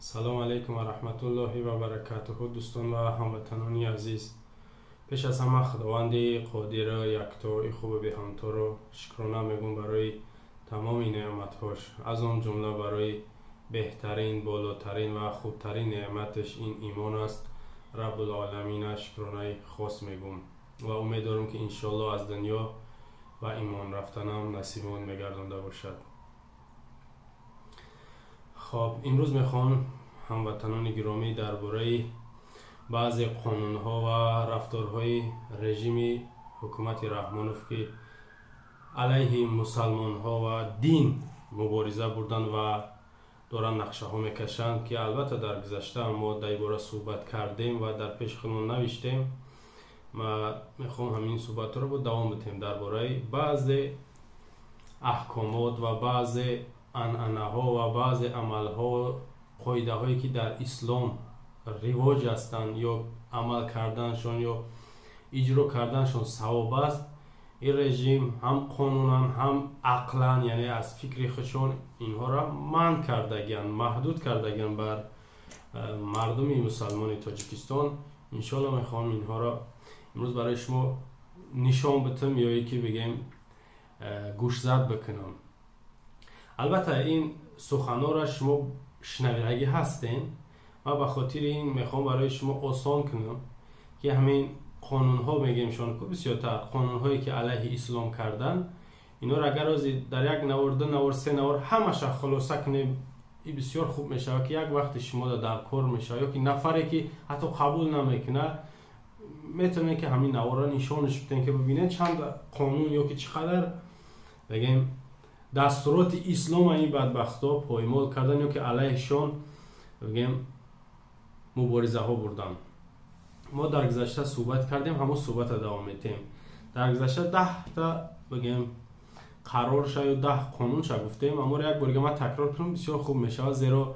سلام علیکم و رحمت الله و برکاته دوستان و هموطنان عزیز. پیش از همه خداوند قادر یکتا خوب به همتا رو شکرانه میگم برای تمام نعمت‌هاش، از آن جمله برای بهترین، بالاترین و خوبترین نعمتش این ایمان است. رب العالمین شکرانه خاص میگم و امیدوارم که انشالله از دنیا و ایمان رفتنم نصیبمون میگردانده باشد. خب امروز میخوام هموطنان گرامی درباره بعضی قانون‌ها و رفتارهای رژیم حکومت رحمانوف که علیه مسلمان‌ها و دین مبارزه بردن و دارن نقشه ها میکشند که البته در گذشته ما درباره صحبت کردیم و در پیش خودمون نوشتیم. ما میخوام همین صحبت رو دوام بدیم درباره بعضی احکامات و بعضی عنعنه ها و بعضی عمل ها، قاعده هایی که در اسلام رواج هستند یا عمل کردنشون یا اجرا کردنشون ثواب است. این رژیم هم قانونا هم عقلا، یعنی از فکر خودشون اینها را منع کردگن، محدود کردگن بر مردم مسلمان تاجیکستان. انشالله میخوام اینها را امروز برای شما نشان بدم یا یکی بگیم گوشزد بکنم. البته این سخنان را شما شنویدگی هستین و به خاطر این میخوام برای شما آسان کنم که همین قانون ها میگیم شون که بسیارتر قانون هایی که علیه اسلام کردن، اینا را اگر از در یک نور، دو نور، سه نور همش خلاصه کنیم این بسیار خوب میشه که یک وقت شما در کار میشه یا که نفری که حتی قبول نمیکنه میتونه که همین نور را نشانش بدن که ببینید چند قانون یا که چقدر بگیم دستورات اسلام این بدبختا پایمال کردن یا که علیهشون بگیم مبارزه ها بردن. ما در گذشته صحبت کردیم، همون صحبت دوام میتیم. در گذشته 10 تا بگیم قرار شد یا 10 قانون شد گفتیم، اما یک بار ما تکرار کنیم بسیار خوب میشه، زیرا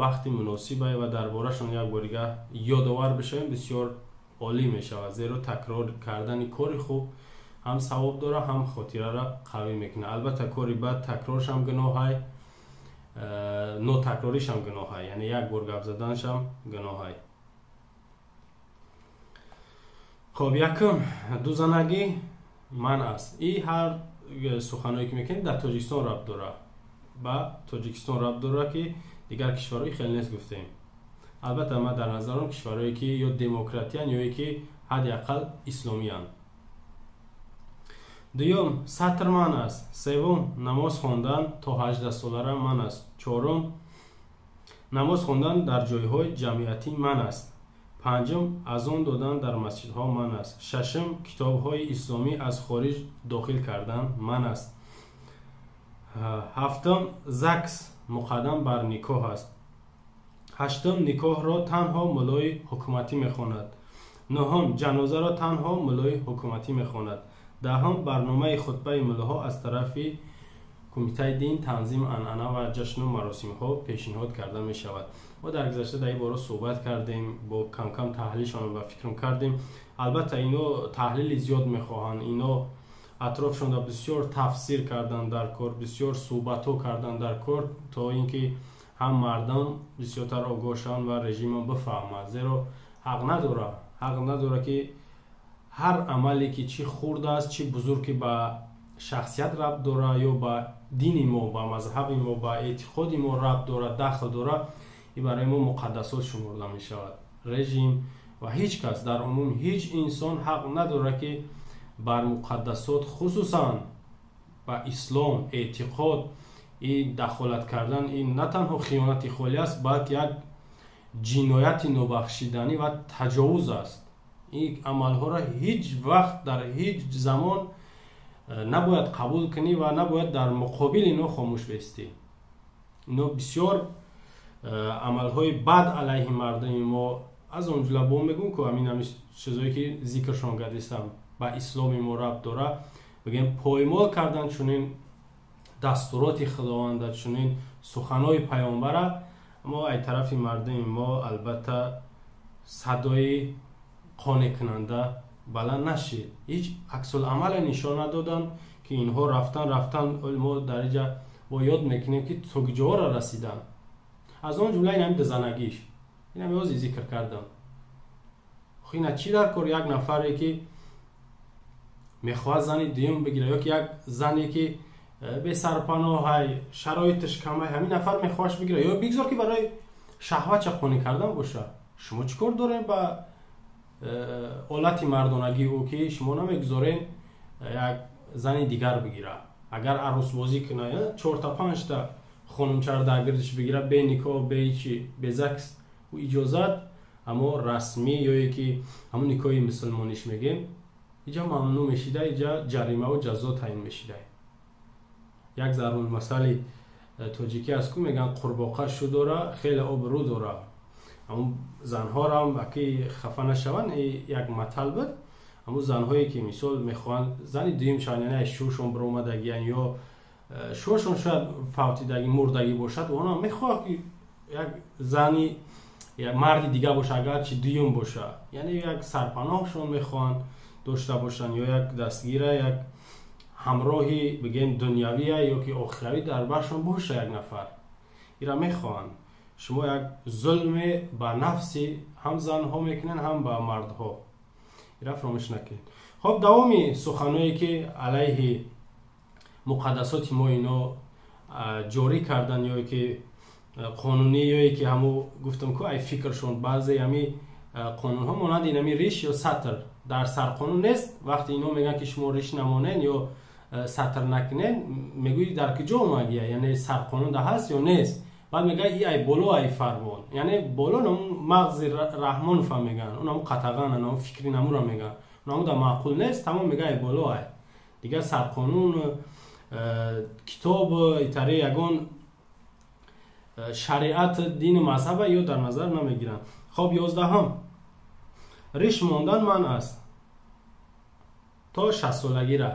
وقتی مناسبه و دربارهشون یک بار یادآور بشیم بسیار عالی میشه، زیرا تکرار کردن کاری خوب هم ثواب داره هم خاطره را قوی میکنه. البته کاری بعد تکرارش هم گناهی، نو تکراریش هم گناهی، یعنی یک بار گپ زدنش هم گناهی. خب یکم دوزنگی من است. این هر سخنایی که میکنید در تاجیکستان ربط داره، با تاجیکستان ربط داره که دیگر کشورهای خیلی نیست گفتیم. البته ما در نظرم کشورهایی که یا دموکراتیان یا یکی حداقل اسلامیان. دوم سطر من است. سوم نماز خواندن تا 18 ساله من است. چهارم نماز خواندن در جایهای جمعیتی من است. پنجم اذان دادن در مسجدها من است. ششم کتاب‌های اسلامی از خارج داخل کردن من است. هفتم زکس مقدم بر نکاح است. هشتم نکاح را تنها ملای حکومتی میخواند. نهم جنازه را تنها ملای حکومتی میخواند. دهم برنامه خطبه ملاها از طرف کمیته دین تنظیم عنعنه و جشن و مراسم ها پیشنهاد کرده می شود. ما در گذشته در این باره صحبت کردیم، با کم کم تحلیلشان و فکر کردیم. البته اینا تحلیل زیاد میخواهند، اینا اطرافشون را بسیار تفسیر کردن در کار، بسیار صحبت ها کردن در کار تا اینکه هم مردم بسیارتر آگاهشان و رژیم بفهمد، زیرا حق نداره که هر عملی که چی خورده است چی بزرگ که با شخصیت ربط داره یا با دین ما، با مذهب ما، با اعتقاد ما ربط داره، دخل داره، این برای ما مقدسات شمرده می شود. رژیم و هیچ کس در عموم هیچ انسان حق نداره که بر مقدسات خصوصا با اسلام اعتقاد این دخالت کردن. این نه تنها خیانت خالی است بلکه یک جنایت نابخشیدنی و تجاوز است. این عملها را هیچ وقت در هیچ زمان نباید قبول کنی و نباید در مقابل اینو خاموش بایستی. اینو بسیار عملهای بد علیه مردم ما، از اون جمله با میگم که همین چیزایی که ذکرشون کردم با اسلام ما ربط داره، بگیم پایمال کردن چنین دستورات خداوند، چنین سخنهای پیامبر، اما ای طرف مردم ما البته صدای قانع کننده بلند نشید، هیچ عکس العمل نشان ندادن که اینها رفتن ما در اینجا با یاد میکنیم که تا کجا را رسیدن. از اون جمله این زنگیش این هم یوزی ذکر کردم. خیلی چی در کار یک نفری که میخواد زنی دوم بگیره یا که یک زنی که به سرپناه های شرایطش کمه همین نفر میخواهش بگیره یا بگذار که برای شهوت چپخونی کردن باشه. شما چیکار دارین با حالت مردانگی او که شما نمیگذارین یک زنی دیگر بگیره؟ اگر عروس بازی کنه 4 تا 5 تا خانم چر در گردش بگیره به نکاح به چی به زکس و اجازت اما رسمی یا یکی همون نکاح مسلمانیش میگیم اینجا ممنوع میشیده، اینجا جریمه و جزا تعیین میشیده. یک ضرور مثال تاجیکی است که میگن قرباقه شو داره خیلی آبرو داره. اما زنها را هم اکی خفه نشون یک مطل بود. اما زنهایی که مثال میخوان زنی دویم شاید یعنی شوشون برآمدگی یا شوشون شاید فوتیدگی مردگی باشد و اونا میخواد که یک زنی یک مرد دیگه باشه اگر چی دویم باشه، یعنی یک سرپناهشون میخوان داشته باشن یا یک دستگیره یک همراهی بگیم دنیوی یا که اخروی در برشون باشه یک نفر ایرا میخوان. شما یک ظلم با نفسی هم زنها میکنن هم با مردها ایرا فراموش نکنید. خب دوامی سخنایی که علیه مقدسات ما اینا جاری کردن یا که قانونی یا که همو گفتم که ای فکرشون بعضی همی قانون ها مانند اینمی ریش یا سطر در سر قانون نیست. وقتی اینا میگن که شما ریش نمانین یا سطر نکنین میگوی در کجا اومدیه، یعنی سر قانون ده هست یا نیست. بعد میگه ای بالا ای فرمان، یعنی بالا نمون مغز رحمان فهم میگن اونم قطعا نمون فکری نمون را میگن اونم در معقول نیست تمام میگه ای بالا ای دیگه سر قانون کتاب ایتره یگان شریعت دین مذهب یا در نظر نمیگیرن. خب 11 ریش ماندن من است تا 60 سالگی را.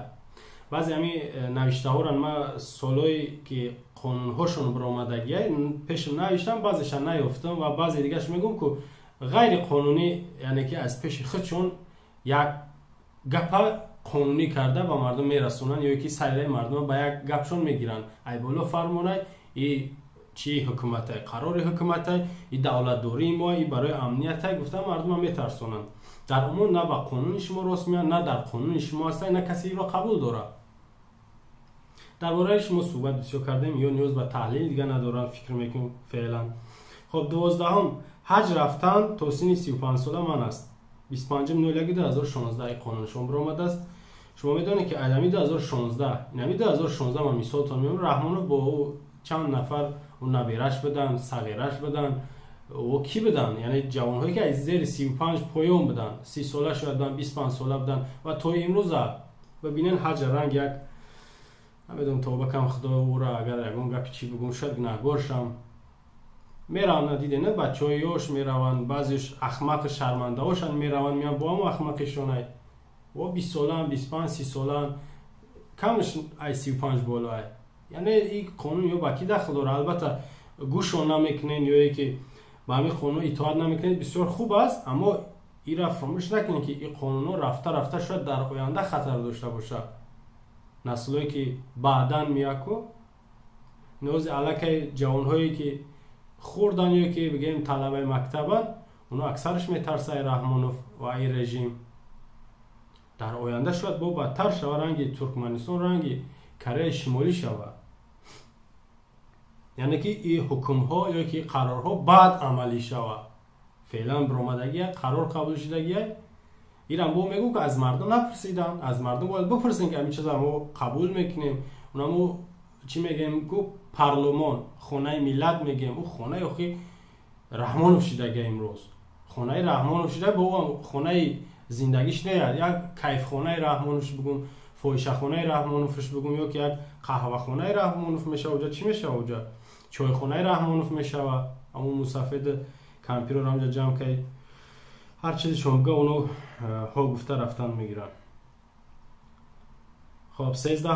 بعضی همی نوشته ها را ما سالایی که قانون هاشون برآمدگی پیشم نوشتم بعضیشان نیافتم و بعضی دیگهش میگم که غیر قانونی یعنی که از پیش خودشون یک گپ قانونی کرده با مردم میرسونن یا یکی سریع مردم با یک گپشون میگیرن ای بالا فرمانه ای چی حکومت های قرار حکومت های ای دولت داری ما ای برای امنیت های گفتن مردم هم میترسونن. در عموم نه با قانون شما راست میان نه در قانون شما هستن نه کسی را قبول داره. در باره شما صحبت بسیار کردیم یا نیاز به تحلیل دیگه ندارم فکر میکنم فعلا. خب 12 حج رفتن تا سن 35 ساله من است 25 نویلگی 2016 قانون شما برآمده است. شما میدونید که ادمی 2016 اینمی 2016 من مثال تا میگم رحمانو با چند نفر اون نبیرش بدن صغیرش بدن و کی بدن یعنی جوانهایی که از زیر 35 پایان بدن 30 ساله شاید بدن 25 ساله بدن و تا امروز ببینن حج رنگ یک نمیدونم توبه کم خدا او را اگر یگون گپ چی بگم شاید گناهگار شم میرون ندیده نه بچه هایش میرون بعضیش احمق شرمنده هاشن میرون میان با هم احمقشون های و 20 ساله 25 30 ساله کمش ای 35 بالا های یعنی این قانون یا باکی دخل داره. البته گوشون نمیکنین یا ای که با همین قانون اطاعت نمیکنید بسیار خوب است اما این را فراموش نکنید که این قانون رفته شاید در آینده خطر داشته باشه. نسلایی که بعدن میاکو نوز علاقه جوانهایی که خوردن یا که بگیم طلبه مکتبن اونا اکثرش میترسه ای رحمانوف و ای رژیم در آینده شاید با بدتر شود رنگی ترکمنستان رنگی کره شمالی شود. یعنی که این حکم ها یا که قرارها بعد عملی شود فعلا برآمدگی قرار قبول شدگی ایران با میگو که از مردم نپرسیدن از مردم باید بپرسین که همین چیزا ما قبول میکنیم اونمو چی میگیم که پارلمان خانه ملت میگیم او خانه اخی رحمانوف شدگی امروز خانه رحمانوف شده با خانه زندگیش نه یک کیف خانه رحمانوف بگم فویشه خانه رحمانوفش بگم یا که یک قهوه خانه رحمانوف میشه اونجا چی میشه اونجا چای خانه رحمانوف میشه و اما مسافد کمپیرو رو همجا جمع که هر چیزی شما بگه اونو ها گفته رفتن میگیرن. خب 13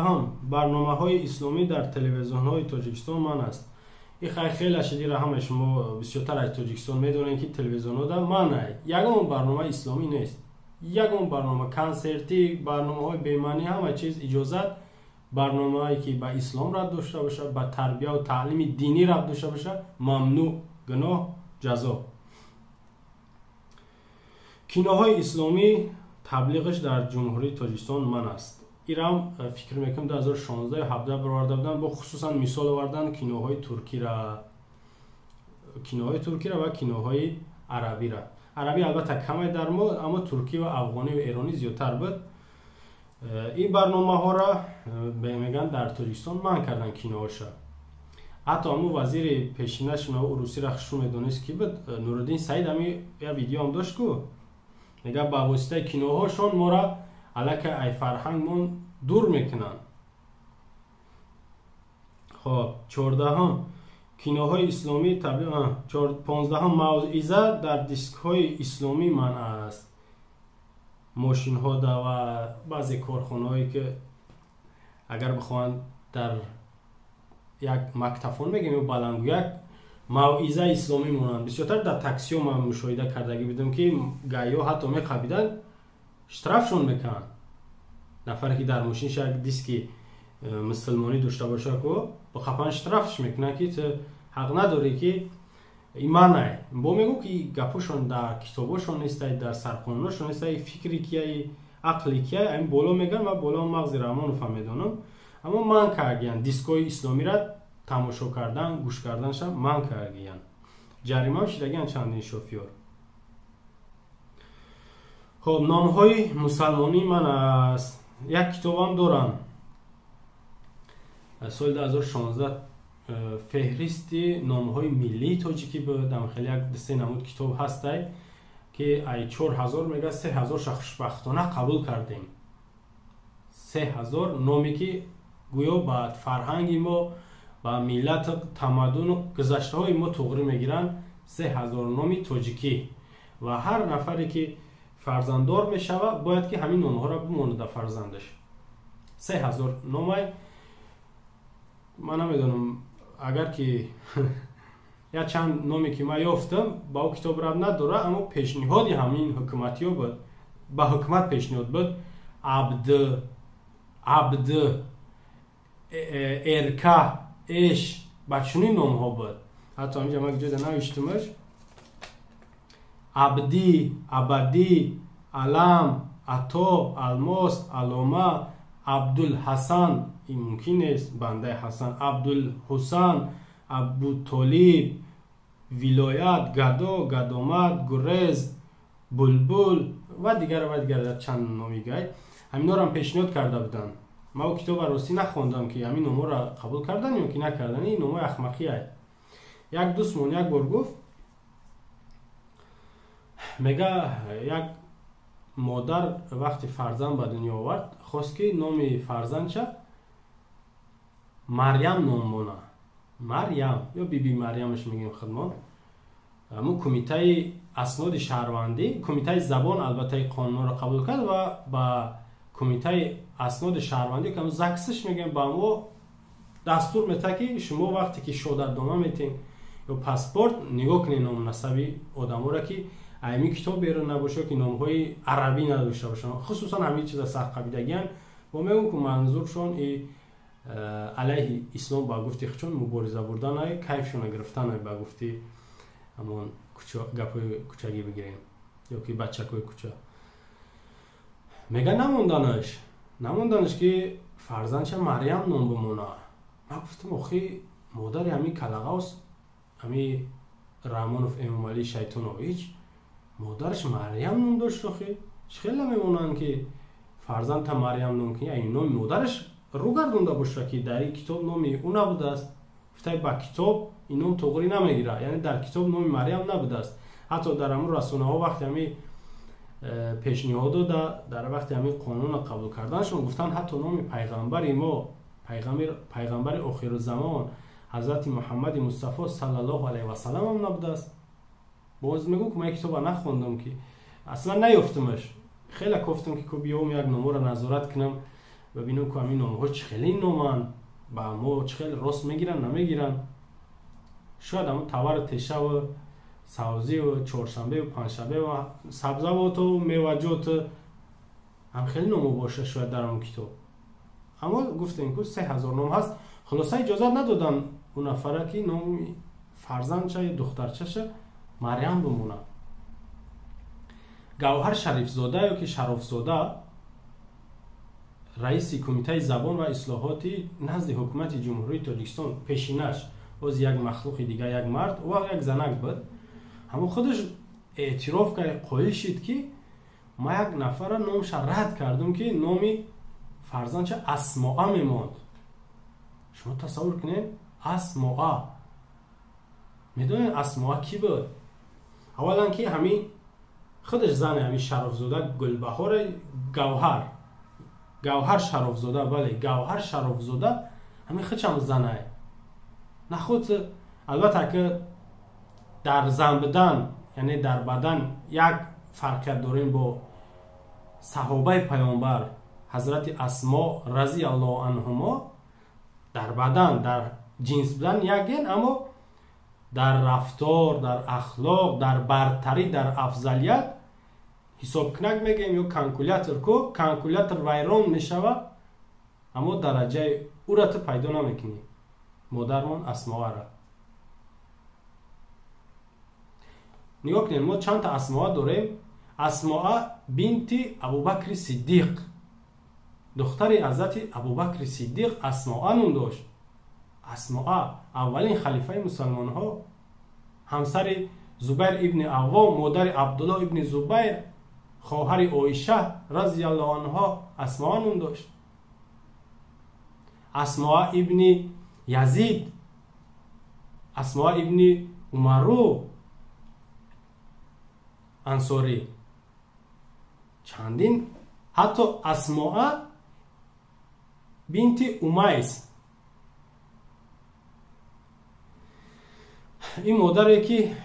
برنامه های اسلامی در تلویزیون های تاجیکستان من است. این خیلی شدی را همه شما بسیارتر از تاجیکستان میدونن که تلویزیون ها در من است. یگان برنامه اسلامی نیست. یگان برنامه کنسرتی برنامه های بیمانی همه چیز اجازت برنامه‌ای که به اسلام ربط داشته باشه، به تربیت و تعلیم دینی ربط داشته باشه ممنوع، گناه، جزا. کینوهای اسلامی تبلیغش در جمهوری تاجیکستان من است. ایران فکر میکنم 2016 یا 17 برآورده بودن، با خصوصا مثال آوردن کینوهای ترکی را و کینوهای عربی را. عربی البته کمه در ما، اما ترکی و افغانی و ایرانی زیادتر بود. این برنامه ها را میگن در تاجیکستان من کردن کینوهاش. حتی همون وزیر پیشینش و روسی را خشم میدونست که بود، نورالدین سعید همی یه ویدیو هم داشت که میگه با واسطه کینوهاشون ما را علاکه ای فرهنگمون دور میکنن. خب 14 کینوهای اسلامی تبلیغ 15 موعظه در دیسک های اسلامی من است. ماشین ها و بعضی کارخانه هایی که اگر بخوان در یک مکتفون میگیم بلندگو یک موعظه اسلامی مونن. بسیارتر در تاکسی ها من مشاهده کردگی بودم که گایا حتی میقبیدن اشترافشون میکنن. نفر که در ماشینش یک دیسک مسلمانی داشته باشه که با خپن اشترافش میکنه که حق نداری که ایمان نه. با میگو که گپوشون در کتابشون نیست، در سرقانونشون نیست، فکری که عقلی که این بالا میگن و بالا مغز رحمان فهمیدونم. اما من کردیم دیسکوی اسلامی را تماشا کردن، گوش کردنش من کردیم. جریمه هم شدگیان چندین شوفیور. خب نامهای مسلمانی من است. یک کتابم دارم سال 2016 فهرستی نامهای ملی تاجیکی بود. در خیلی یک دسته نمود کتاب هسته که ای 4000 میگه 3000 خوشبختانه قبول کردیم. 3000 نامی که گویا با فرهنگ ما با ملت تمدن و گذشته های ما توغری میگیرن. 3000 نامی تاجیکی و هر نفری که فرزنددار میشوه باید که همین نام ها را بمونه در فرزندش. 3000 نام. من نمیدونم اگر که یا چند نامی که من یافتم با او کتاب رب نداره، اما پیشنهادی همین حکومتی ها بود، با حکومت پیشنهاد بود. عبد ارکه اش بچونی نام ها بود. حتی همینجا من جدا نوشتمش. عبدی، عبدی، علم، عطا، الماس، علامه، عبدالحسن، این ممکن است بنده حسن، عبدالحسن، ابوطالب، ولایت، گدا، گدامت، گریز، بلبل و دیگر چند نامی گای. همینا رو هم پیشنهاد کرده بودن. ما او کتاب راستی نخوندم که همین نامو را قبول کردن یا که نکردن. این نامو اخمقی است. یک دوستمون یک بار گفت، میگه یک مادر وقتی فرزند به دنیا آورد خواست که نام فرزندش مریم نام مونه. مریم یا بی مریمش میگیم خدمت. همون کمیته اسناد شهروندی، کمیته زبان البته قانون را قبول کرد و با کمیته اسناد شهروندی که زکسش میگیم با ما دستور میده که شما وقتی که شهادتنامه میتین یا پاسپورت نگاه کنین نام نسبی آدم‌ها را که ایمی کتاب بیرون نباشه که نام‌های عربی نداشته باشن، خصوصا همین چیزا سرقبیلگیان. با میگم که منظورشون علیه اسلام با گفتی خچون مبارزه بردن های کیفشون گرفتن های با گفتی همون گپای کوچگی بگیریم یا که بچکای کوچه. میگه نموندنش که فرزندش مریم نام بمونه. من گفتم آخی مادر همین کلغاوس همین رحمانوف امام علی شیطانویچ مادرش مریم نام داشت. آخی خیلی میمونن که فرزند تا مریم نام کنی این نام مادرش رو گردونده باشه که در این کتاب نامی او نبوده است. گفته با کتاب این نام توغری نمیگیره، یعنی در کتاب نام مریم نبوده است. حتی در همون رسانه ها وقتی همین پیشنهاد در وقتی همین قانون قبول کردنشون گفتن حتی نام پیغمبر ما، پیغمبر آخر الزمان حضرت محمد مصطفی صلی الله علیه و سلم هم نبوده است. باز میگم که من کتاب نخوندم که اصلا نیافتمش. خیلی گفتم که بیام یک نامه را نظارت کنم ببینم که همین نامه ها چه خیلی نامن با ما چه خیلی راست میگیرن نمیگیرن. شاید همون تور تشه و سبزی و چهارشنبه و پنجشنبه و سبزوات و میوه‌جات هم خیلی نامه باشه شاید در اون کتاب. اما گفتیم که 3000 نام هست. خلاصه اجازه ندادن اون نفره که نام فرزند چه دخترچه شه مریم بمونه. گوهر شریف زاده یا که شرف زاده رئیس کمیته زبان و اصلاحاتی نزد حکومت جمهوری تاجیکستان، پیشینش از یک مخلوق دیگه، یک مرد و یک زنک بود، همون خودش اعتراف کرد، قائل شد که ما یک نفر نامش رد کردم که نامی فرزند چه اسماء میماند. شما تصور کنید اسماء. میدونید اسماء کی بود؟ اولا که همین خودش زن همین شرف زاده گلبهار گوهر شرف زاده، بله گوهر شرف زاده همین خودش هم زنه. نه خود البته که در زن بدن یعنی در بدن یک فرقیت داریم با صحابه پیامبر حضرت اسماء رضی الله عنهما. در بدن در جنس بدن یکین، اما در رفتار، در اخلاق، در برتری، در افضلیت حساب کنک میگیم یا کانکولیاتر کو کانکولیاتر ویران میشوه، اما درجه او را تو پیدا نمیکنی. مادرمان اسماء را نگاه کنیم. ما چند تا اسماء داریم. اسماء بنت ابوبکر صدیق، دختر حضرت ابوبکر صدیق اسماء نام داشت. اسماء اولین خلیفه مسلمان ها، همسر زبیر ابن عوام، مادر عبدالله ابن زبیر، خواهر عایشه رضی الله عنها اسماء نام داشت. اسماء ابن یزید، اسماء ابن عمرو انصاری، چندین. حتی اسماء بنت امیس، این مادری که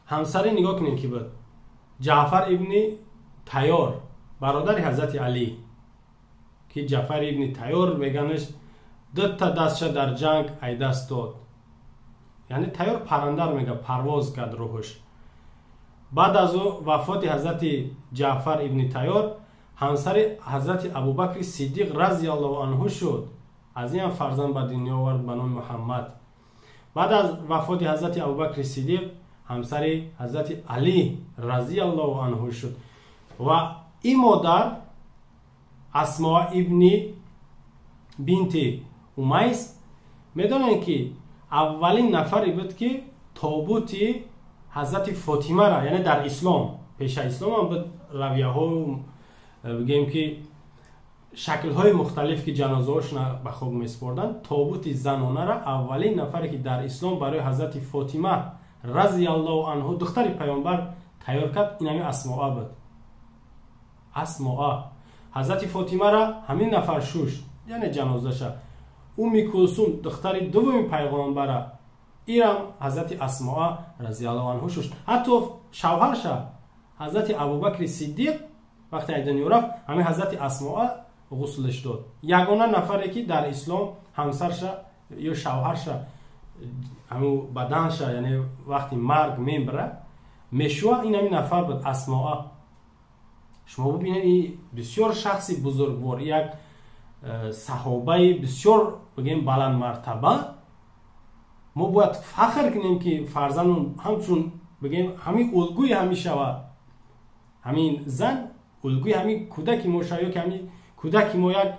همسر نگاه کنیم که بود جعفر ابن تیار، برادر حضرت علی، که جعفر ابن تیار میگنش دو تا دستش در جنگ ای دست داد، یعنی تیار پرنده میگه، پرواز کرد روحش. بعد از وفات حضرت جعفر ابن تیار همسر حضرت ابوبکر صدیق رضی الله عنه شد. از این فرزند به دنیا آورد به نام محمد. بعد از وفات حضرت ابوبکر صدیق همسر حضرت علی رضی الله عنه شد. و این مادر اسماء ابن بنت امیس میدونن که اولین نفری بود که تابوت حضرت فاطمه را، یعنی در اسلام، پیش اسلام هم بود رویه ها بگیم که شکل های مختلف که جنازه هاشون به خواب میسپردن، تابوت زنانه را اولین نفری که در اسلام برای حضرت فاطمه رضی الله عنها دختر پیامبر تیار کرد، این همین اسماء بود. اسماء حضرت فاطمه را همین نفر شوش، یعنی جنازه شد. کلثوم دختر دوم پیغمبر ایرم حضرت اسماء رضی الله عنها شوش. حتی شوهرش حضرت ابوبکر صدیق وقتی از دنیا رفت همین حضرت اسماء غسلش داد. یگانه نفری که در اسلام همسرش یا شوهرش همون بدنش یعنی وقتی مرگ میبره میشوه، این همین نفر بود، اسماء. شما ببینید این بسیار شخصی بزرگوار، یک صحابه بسیار بگیم بلند مرتبه. ما باید فخر کنیم که فرزندون همچون بگیم همین الگوی همیشه و همین زن الگوی همین کودکی ما شاید که همین کودکی ما یک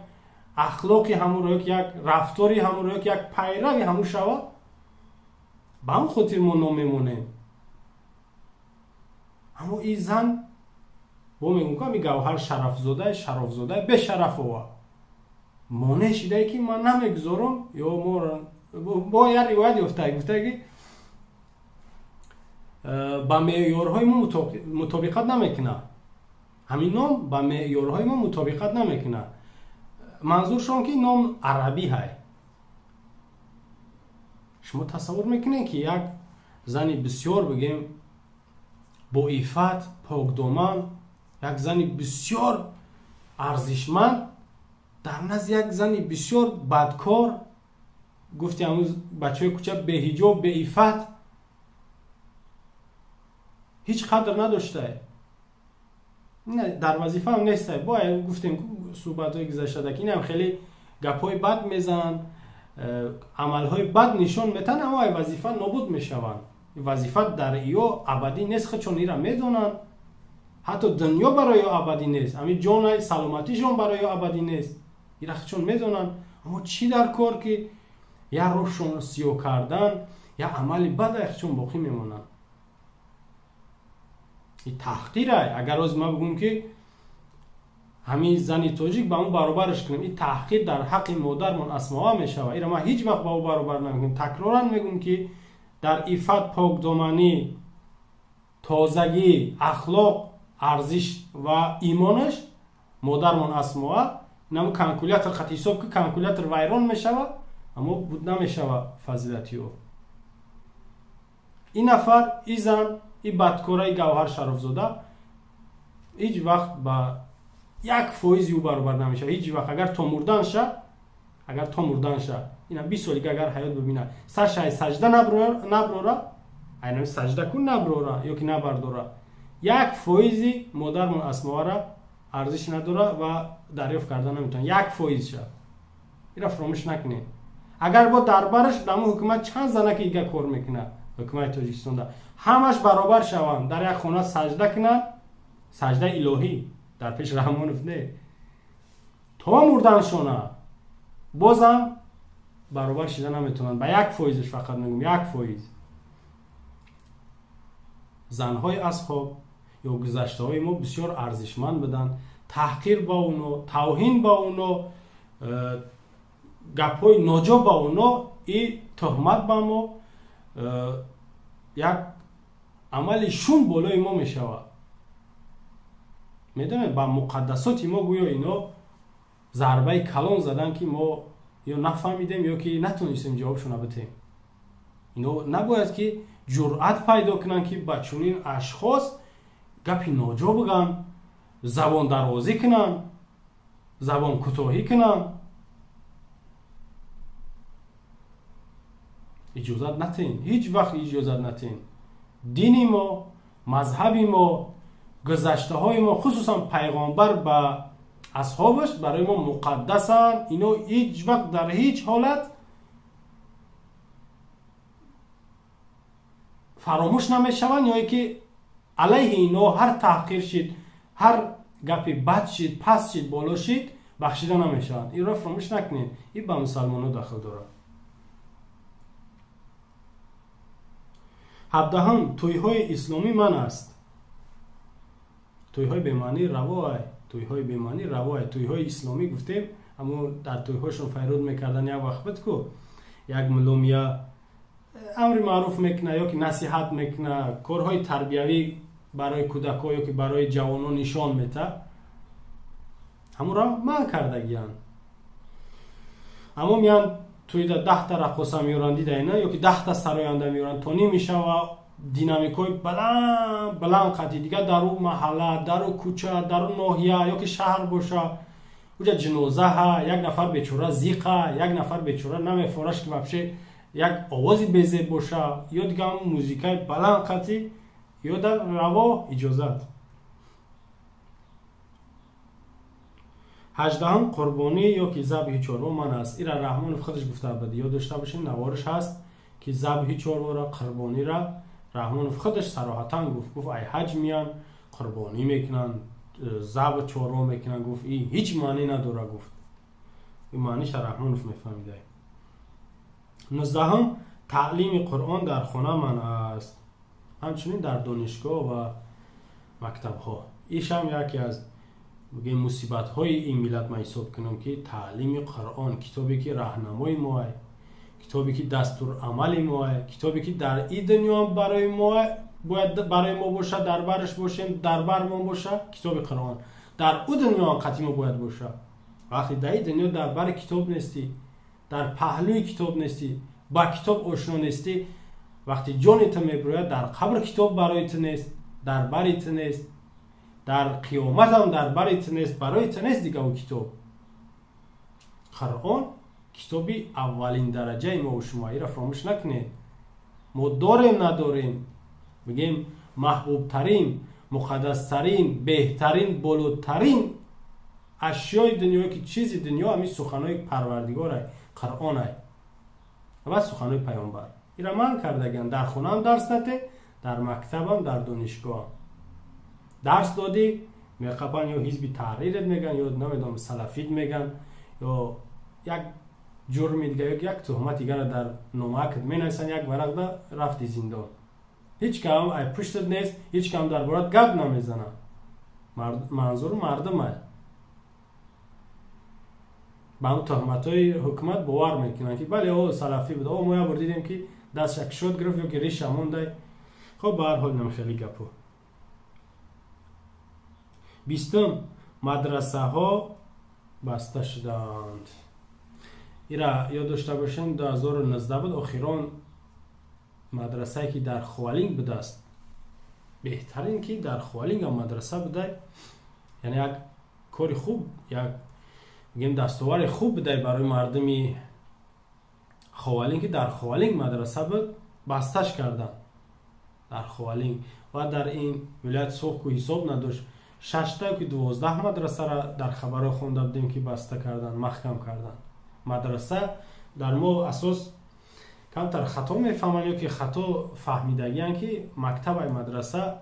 اخلاقی همون رو، یک رفتاری همون رو، یک پیروی همون شود، به هم خاطر ما نمیمونه. اما این زن با میگم که همین گوهر شرف زاده به شرف هوا مانع شده که من نمیگذارم، یا با یک روایت گفته که با معیارهای ما مطابقت نمیکنه، همین نام با معیارهای ما مطابقت نمیکنه. منظورشون که نام عربی های. شما تصور میکنین که یک زنی بسیار بگیم با عفت، پاکدامن، یک زنی بسیار ارزشمند در نزد یک زنی بسیار بدکار، گفتی امروز بچه کوچه به حجاب، به عفت هیچ قدر نداشته. نه در وظیفه هم نیست. باید گفتیم صحبت‌های گذشته که اینم خیلی گپ‌های بد میزنن، عمل‌های بد نشون میدن، اما این وظیفه نابود میشوند. وظیفه در ایو ابدی نیست، چون ایرا میدونن حتی دنیا برای ابدی نیست، همین جان سلامتیشون برای ابدی نیست، ایرا چون میدونن. اما چی در کار که یا روشون سیو کردن یا عملی بد چون باقی میمونن. این تحقیره. اگر از ما بگم که همین زنی تاجیک با اون برابرش کنیم، این تحقیر در حق مادرمون اسماء میشوه. اینا ما هیچ وقت با او برابر نمیگیم. تکرارا میگم که در عفت، پاکدامنی، تازگی، اخلاق، ارزش و ایمانش مادرمون اسماء نمو کانکولیاتر خط حساب که کانکولیاتر ویران میشوه، اما بود نمیشوه فضیلتی او. این نفر، این زن، این بدکاره گوهر شرفزاده هیچ وقت با 1% او برابر نمیشه. هیچ وقت اگر تو مردن شه اینا 20 سالی اگر حیات ببینه سرش سجده نبروره، اینا سجده کن نبروره یا که نبرداره، 1% مادرمون اسماء را ارزش نداره و دریافت کردن نمیتونه. 1% شه اینا فراموش نکنید. اگر با دربارش دمو حکومت چند زنه که ایگه کار میکنه، حکومت تاجیکستان ده همش برابر شوند، در یک خونه سجده کنن، سجده الهی در پیش رحمانوف نه، تا مردن شونه بازم برابر شده نمیتونن. با 1%ش فقط میگم 1%. زنهای اصحاب یا گذشته های ما بسیار ارزشمند بدن. تحقیر با اونو، توهین با اونو، گپای ناجا با اونو، این تهمت با ما یک عمل شوم بالای ما میشوه. میدونه با مقدسات ما گویا اینا ضربه کلان زدن که ما یا نفهمیدیم یا که نتونستیم جوابشون بدیم. اینا نباید که جرأت پیدا کنن که با چنین اشخاص گپی ناجا بگن، زبان دروازی کنن، زبان کوتاهی کنن. اجازت نتین، هیچ وقت اجازت نتین. دینی ما، مذهبی ما، گذشته های ما، خصوصا پیغمبر با اصحابش برای ما مقدسن. اینو هیچ وقت در هیچ حالت فراموش نمیشون، یا که علیه اینا هر تحقیر شید، هر گپی بد شید، پس شید، بالا شید، بخشیده نمیشن. این را فراموش نکنید. این با مسلمان ها داخل داره. 17 تویهای اسلامی من است. تویهای بیمانی رواه، تویهای بیمانی رواه. تویهای اسلامی گفتیم، اما در تویهاشون فیرود میکردن. یک وقت بد کو یک ملوم یا امر معروف میکنه یا که نصیحت میکنه، کارهای تربیوی برای کودک‌ها یا که برای جوانان نشان میده، همون را من کردگیان. اما میان توی 10 تا رقاصه میارن دیده اینا، یا که 10 تا سراینده میارن تا نمیشه و دینامیکای بلند قطعی دیگه در اون محله، در اون کوچه، در اون ناحیه یا که شهر باشه، اونجا جنازه ها، یک نفر بیچاره زیقه، یک نفر بیچاره نمیفورش که بپشه یک آوازی بزه باشه، یا دیگه هم موزیکای بلند قطعی، یا در روا اجازت. 18 قربانی یا که ذبح چاروا من است. این را رحمان خودش گفته بود، یاد داشته باشین نوارش هست که ذبح چاروا را، قربانی را رحمان خودش صراحتا گفت ای حج میان قربانی میکنن، ذبح چاروا میکنن. گفت این هیچ معنی نداره. گفت این معنیش رحمان میفهمیده. 19 تعلیم قرآن در خانه من است، همچنین در دانشگاه و مکتب ها. ایش هم یکی از مصیبت های این ملت من حساب کنم که تعلیم قرآن، کتابی که راهنمای ما، کتابی که دستور عمل ما، کتابی که در این دنیا برای ما باید برای ما باشه، دربارش باشیم، دربار ما باشه، کتاب قرآن. در اون دنیا قطعی ما باید باشه. وقتی در این دنیا دربار کتاب نیستی، در پهلوی کتاب نیستی، با کتاب آشنا نیستی، وقتی جانت میبره در قبر کتاب برایت نیست، دربارت نیست، در قیامت هم دربارت نیست، برایت نیست دیگه. اون کتاب قرآن کتابی اولین درجه ما و شما، را فراموش نکنید. ما داریم نداریم، بگیم محبوب ترین، مقدسترین، بهترین، بلوترین اشیای دنیا که چیزی دنیا همین سخنهای پروردگار قرآن های و سخنهای پیامبر ایرا من کردگن. در خونه هم درس نده، در مکتب هم، در دانشگاه درس دادی میقپن یا حزب تحریرت میگن یا نمیدونم سلفید میگن یا یک جرم دیگه یک تهمت دیگه در نامه مینویسن، یک ورق ده رفتی زندان. هیچ کم ای پشتت نیست، هیچ کم در برات گپ نمیزنه. منظور مردم های با اون تهمت های حکومت باور میکنن که بله او سلفی بود، او ما بردیدیم که دست شد گرفت یا که ریش مونده. خب به هر حال نمیخیلی گپو. 20 مدرسه ها بسته شدند. ایرا یاد داشته باشین 2019 بود اخیران مدرسه که در خوالینگ بوده است، بهترین که در خوالینگ هم مدرسه بوده، یعنی یک کاری خوب، یک میگیم دستاورد خوب بوده برای مردمی خوالینگ که در خوالینگ مدرسه بود بستش کردن در خوالینگ. و در این ولایت سوق و حساب نداشت 6 تا که 12 مدرسه را در خبرها خونده بودیم که بسته کردن، محکم کردن. مدرسه در ما اساس کمتر خطا میفهمن یا که خطا فهمیدگیان که مکتب مدرسه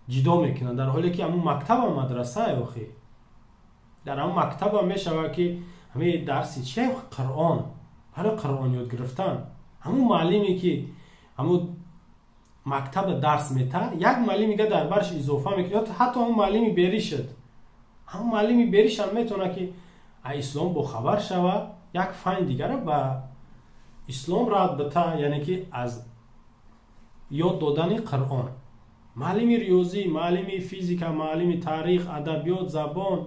جدا میکنن، در حالی که همون مکتب مدرسه اخی در همون مکتب هم میشود که همه درسی چه قرآن برای قرآن یاد گرفتن. همون معلمی که همون مکتب درس میته یک معلم میگه در برش اضافه میکنه، حتی همون معلمی بری شد، همون معلمی بریش هم میتونه که اسلام با خبر شوه، یک فن دیگر به اسلام رد بته، یعنی که از یاد دادن قرآن. معلمی ریاضی، معلمی فیزیک، معلمی تاریخ، ادبیات، زبان،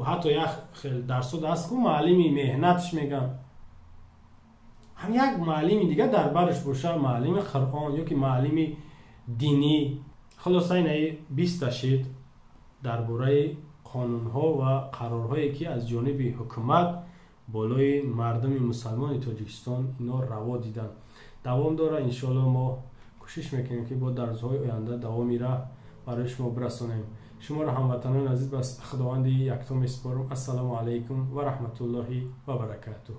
حتی یک خیلی درس هست که معلمی مهنتش میگن، هم یک معلمی دیگه در برش باشه، معلم قرآن یا که معلم دینی. خلاصه این 20 شید درباره قانون‌ها و قرارهایی که از جانب حکومت بالای مردم مسلمان تاجیکستان اینا روا دیدن دوام داره. انشالله ما کوشش میکنیم که با درس‌های آینده دوامی را برای شما برسانیم. شما را هموطنان عزیز به خداوند یکتا میسپارم. السلام علیکم و رحمت الله و برکاته.